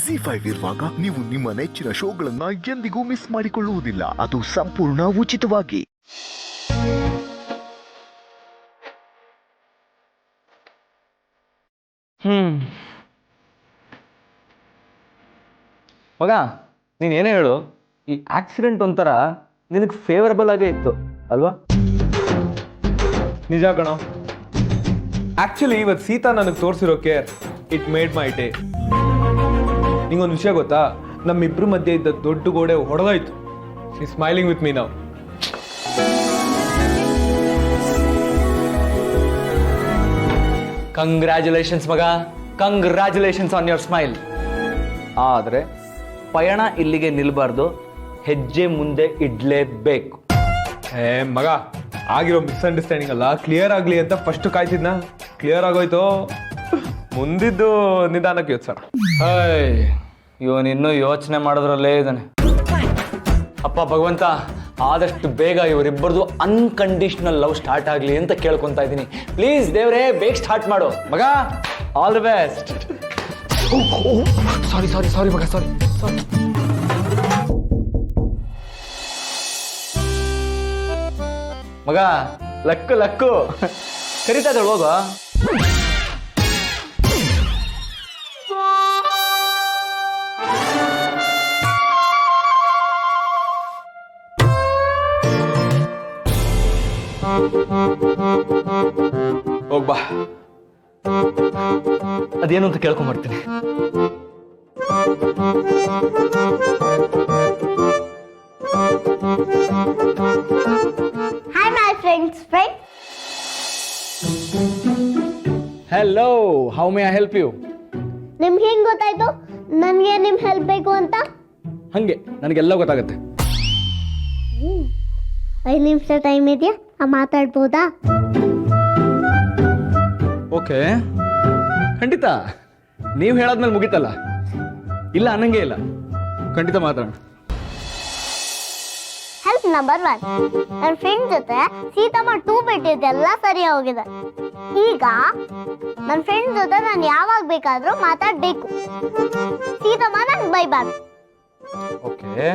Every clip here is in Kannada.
ಜಿ5 ಇರುವಾಗ ನೀವು ನಿಮ್ಮ ನೆಚ್ಚಿನ ಶೋಗಳನ್ನ ಎಂದಿಗೂ ಮಿಸ್ ಮಾಡಿಕೊಳ್ಳುವುದಿಲ್ಲ. ಅದು ಸಂಪೂರ್ಣ ಉಚಿತವಾಗಿ. ಮಗ ನೀನೇನೇ ಹೇಳು, ಈ ಆಕ್ಸಿಡೆಂಟ್ ಒಂಥರ ನಿನಗೆ ಫೇವರಬಲ್ ಆಗೇ ಇತ್ತು ಅಲ್ವಾ? ನಿಜ ಕಣೋ. ಆಕ್ಚುಲಿ ಇವತ್ತು ಸೀತಾ ನನಗೆ ತೋರಿಸಿರೋ care it made my day. ನಿಂಗೊಂದು ವಿಷಯ ಗೊತ್ತಾ, ನಮ್ಮಿಬ್ರು ಮಧ್ಯೆ ಇದ್ದ ದೊಡ್ಡ ಗೋಡೆ ಹೊಡೆದಾಯ್ತು. She smiling with me now. Congratulations ಮಗ, ಕಂಗ್ರ್ಯಾಚುಲೇಷನ್ಸ್ ಆನ್ ಯೋರ್ ಸ್ಮೈಲ್. ಆದರೆ ಪಯಣ ಇಲ್ಲಿಗೆ ನಿಲ್ಬಾರ್ದು, ಹೆಜ್ಜೆ ಮುಂದೆ ಇಡ್ಲೇಬೇಕು. ಮಗ, ಆಗಿರೋ ಮಿಸ್ಅಂಡರ್ಸ್ಟ್ಯಾಂಡಿಂಗ್ ಅಲ್ಲ ಕ್ಲಿಯರ್ ಆಗಲಿ ಅಂತ ಫಸ್ಟ್ ಕಾಯ್ತಿದ್ನ. ಕ್ಲಿಯರ್ ಆಗೋಯ್ತು, ಮುಂದಿದ್ದು ನಿಧಾನಕ್ಕೆ ಯೋಚಿಸೋಣ. ಇವನಿನ್ನೂ ಯೋಚನೆ ಮಾಡೋದ್ರಲ್ಲೇ ಇದ್ದಾನೆ. ಅಪ್ಪ ಭಗವಂತ, ಆದಷ್ಟು ಬೇಗ ಇವರಿಬ್ಬರದು ಅನ್ಕಂಡೀಷನಲ್ ಲವ್ ಸ್ಟಾರ್ಟ್ ಆಗಲಿ ಅಂತ ಕೇಳ್ಕೊತಾ ಇದ್ದೀನಿ. ಪ್ಲೀಸ್ ದೇವ್ರೇ, ಬೇಗ ಸ್ಟಾರ್ಟ್ ಮಾಡು ಮಗ. All the best. ಸಾರಿ ಮಗ, ಸಾರಿ. ಮಗ, ಲಕ್ಕು ಕರಿತಾ ಇದ್ದಾಳೆ, ಹೋಗ. ಹೋಗ್ಬಾ. ಅದೇನು ಅಂತ ಕೇಳ್ಕೊಂಬರ್ತೀನಿ. Hi my friends. Hello, how may I help you? ನಿಮ್ಗೆ ಹೆಂಗ್ ಗೊತ್ತಾಯ್ತು ನನಗೆ ನಿಮ್ ಹೆಲ್ಪ್ ಬೇಕು ಅಂತ? ಹಂಗೆ ನನಗೆಲ್ಲ ಗೊತ್ತಾಗುತ್ತೆ. 5 ನಿಮಿಷ ಟೈಮ್ ಇದೆಯಾ, ಮಾತಾಡ್ಬೋದಾ? ಓಕೆ, ಖಂಡಿತ. ನೀವು ಹೇಳಾದ್ಮೇಲೆ ಮುಗೀತಲ್ಲ, ಇಲ್ಲ ಅನ್ನಂಗೆ ಇಲ್ಲ. ಖಂಡಿತ ಮಾತಾಡೋಣ. Help number 1. ನನ್ನ ಫ್ರೆಂಡ್ ಜೊತೆ ಸೀತಮ್ಮ 2 ಬಿಟ್ಟಿದ್ದೆ, ಎಲ್ಲ ಸರಿ ಹೋಗಿದೆ. ಈಗ ನನ್ನ ಫ್ರೆಂಡ್ ಜೊತೆ ನಾನು ಯಾವಾಗ ಬೇಕಾದ್ರೂ ಮಾತಾಡ್ಬೇಕು. ಸೀತಮ್ಮ ನನ್ಗೆ ಬೈಬಾರ್ದು. Okay,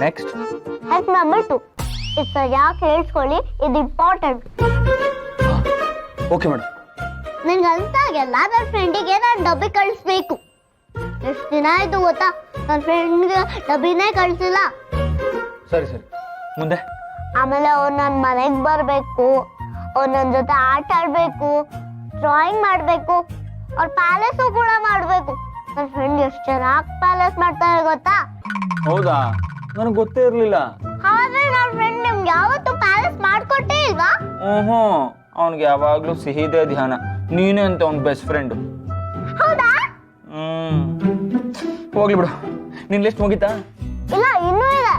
next. Help number 2. ಇದು ಸರಿಯಾಗಿ ಕೇಳಿಸ್ಕೊಳ್ಳಿ, ಇದು ಇಂಪಾರ್ಟೆಂಟ್. Okay madam. ನನ್ಗೆ ಅಂತಾಗೆಲ್ಲ ನನ್ನ ಫ್ರೆಂಡಿಗೆ ನಾನು ಡಬ್ಬಿ ಕಳಿಸ್ಬೇಕು. ಎಷ್ಟು ದಿನ ಆಯ್ತು ಗೊತ್ತಾ, ನನ್ನ ಫ್ರೆಂಡ್ಗೆ ಡಬ್ಬಿನೇ ಕಳಿಸಿಲ್ಲ. ಸರಿ ಮುಂದೆ. ಆಮೇಲೆ ಅವ್ರು ನನ್ನ ಮನೆಗೆ ಬರಬೇಕು, ಅವ್ರು ನನ್ನ ಜೊತೆ ಆಟ ಆಡಬೇಕು, ಡ್ರಾಯಿಂಗ್ ಮಾಡಬೇಕು, ಅವ್ರ ಪ್ಯಾಲೇಸು ಕೂಡ ಮಾಡಬೇಕು. ನನ್ನ ಫ್ರೆಂಡ್ ಎಷ್ಟು ಚೆನ್ನಾಗಿ ಪ್ಯಾಲೇಸ್ ಮಾಡ್ತಾರೆ ಗೊತ್ತಾ? ಹೌದಾ? ನನಗೆ ಗೊತ್ತೇ ಇರಲಿಲ್ಲ. ಹಾಗಾದ್ರೆ ನನ್ನ ಫ್ರೆಂಡ್ ನಿಮ್ಗೆ ಯಾವತ್ತೂ ಪ್ಯಾಲೇಸ್ ಮಾಡ್ಕೊಟ್ಟೇ ಇಲ್ವಾ? ಅವನಿಗೆ ಯಾವಾಗ್ಲೂ ಸಿಹಿದೇ ಧ್ಯಾನ. ನೀನೇ ಅಂತ ಅವ್ನ ಬೆಸ್ಟ್ ಫ್ರೆಂಡ್. ಹೌದಾ? ಹೋಗ್ಲಿ ಬಿಡು. ನಿನ್ ಲಿಸ್ಟ್ ಮುಗೀತಾ? ಇಲ್ಲ, ಇನ್ನೂ ಇದೆ.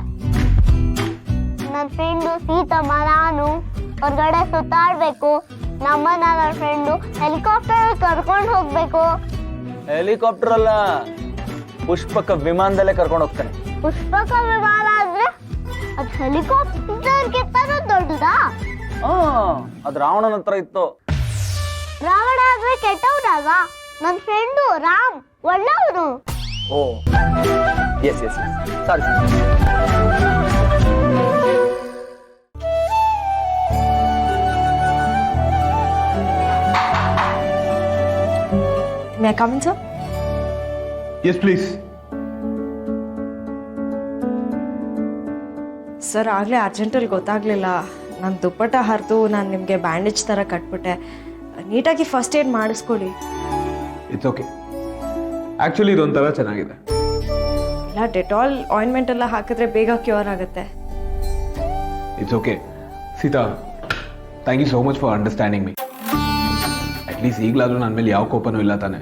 ನನ್ನ ಫ್ರೆಂಡು ಸೀತಮ್ಮ ನಾನು ಹೊರಗಡೆ ಸುತ್ತಾಡ್ಬೇಕು. ನಮ್ಮನ್ನ ನನ್ನ ಫ್ರೆಂಡು ಹೆಲಿಕಾಪ್ಟರ್ ಕರ್ಕೊಂಡು ಹೋಗ್ಬೇಕು. ಹೆಲಿಕಾಪ್ಟರ್ ಅಲ್ಲ, ಪುಷ್ಪಕ ವಿಮಾನದಲ್ಲೇ ಕರ್ಕೊಂಡು ಹೋಗ್ತಾನೆ. ಪುಷ್ಪಕ ವಿಮಾನ ಆದ್ರೆ ಅದು ಹೆಲಿಕಾಪ್ಟರ್ಗಿಂತನೂ ದೊಡ್ಡದಾ? ಅದು ರಾವಣನ ಹತ್ರ ಇತ್ತು. ರಾವಣ ಆದ್ರೆ ಕೆಟ್ಟವ್ರಲ್ವಾ? ನನ್ನ ಫ್ರೆಂಡು ರಾಮ್ ಒಳ್ಳೆಯವನು. Oh yes sorry. May I come in, sir? Yes, please. Sir, ಆಗಲೇ ಅರ್ಜೆಂಟಲ್ಲಿ ಗೊತ್ತಾಗಲಿಲ್ಲ. ನನ್ನ ದುಪ್ಪಟ್ಟ ಹರಿದು ನಾನು ನಿಮಗೆ ಬ್ಯಾಂಡೇಜ್ ಥರ ಕಟ್ಬಿಟ್ಟೆ. ನೀಟಾಗಿ ಫಸ್ಟ್ ಏಡ್ ಮಾಡಿಸ್ಕೊಡಿ. It's okay. ಆ್ಯಕ್ಚುಲಿ ಇದೊಂಥರ ಚೆನ್ನಾಗಿದೆ. ಇಲ್ಲ, ಡೆಟಾಲ್ ಆಯಿಂಟ್ಮೆಂಟ್ ಎಲ್ಲ ಹಾಕಿದ್ರೆ ಬೇಗ ಕ್ಯೂರ್ ಆಗುತ್ತೆ. It's okay. Sita, thank you so much for understanding me. At least ಈಗಲಾದರೂ ನನ್ನ ಮೇಲೆ ಯಾವ ಕೋಪನೂ ಇಲ್ಲ ತಾನೆ?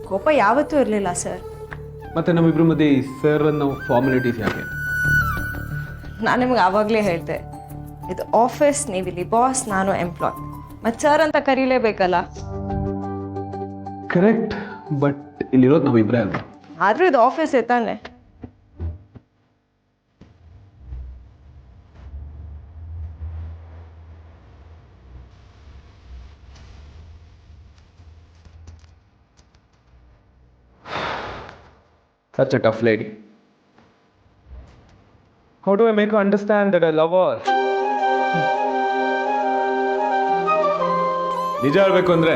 ಕೋಪ ಯಾವತ್ತೂ ಇರಲಿಲ್ಲ ಸರ್. ಮತ್ತೆ ನಮ್ಮಿಬ್ರ ಮಧ್ಯೆ ಈ ಸರ್ ಅನ್ನೋ ಫಾರ್ಮಾಲಿಟೀಸ್ ಯಾಕೆ? ನಾನು ನಿಮ್ಗೆ ಆವಾಗಲೇ ಹೇಳಿದೆ, ಇದು ಆಫೀಸ್, ನೀವಿಲ್ಲಿ ಬಾಸ್, ನಾನು ಎಂಪ್ಲಾಯ್. ಮತ್ತು ಸರ್ ಅಂತ ಕರೀಲೇಬೇಕಲ್ಲ. ಕರೆಕ್ಟ್, ಬಟ್ ಇಲ್ಲಿರೋದು ನಾವಿಬ್ಬರೇ ಅಲ್ವಾ? ಆದರೂ ಇದು ಆಫೀಸ್ ತಾನೆ. Such a tough lady. How do I make her understand that I love her? ನಿಜ ಹೇಳ್ಬೇಕು ಅಂದ್ರೆ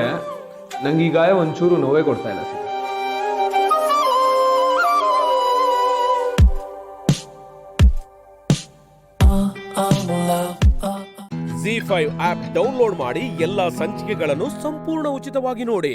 ನಂಗೆ ಈ ಗಾಯ ಒಂಚೂರು ನೋವೇ ಕೊಡ್ತಾ ಇಲ್ಲ ಸೀತಾ. ZEE5 ಆಪ್ ಡೌನ್ಲೋಡ್ ಮಾಡಿ ಎಲ್ಲಾ ಸಂಚಿಕೆಗಳನ್ನು ಸಂಪೂರ್ಣ ಉಚಿತವಾಗಿ ನೋಡಿ.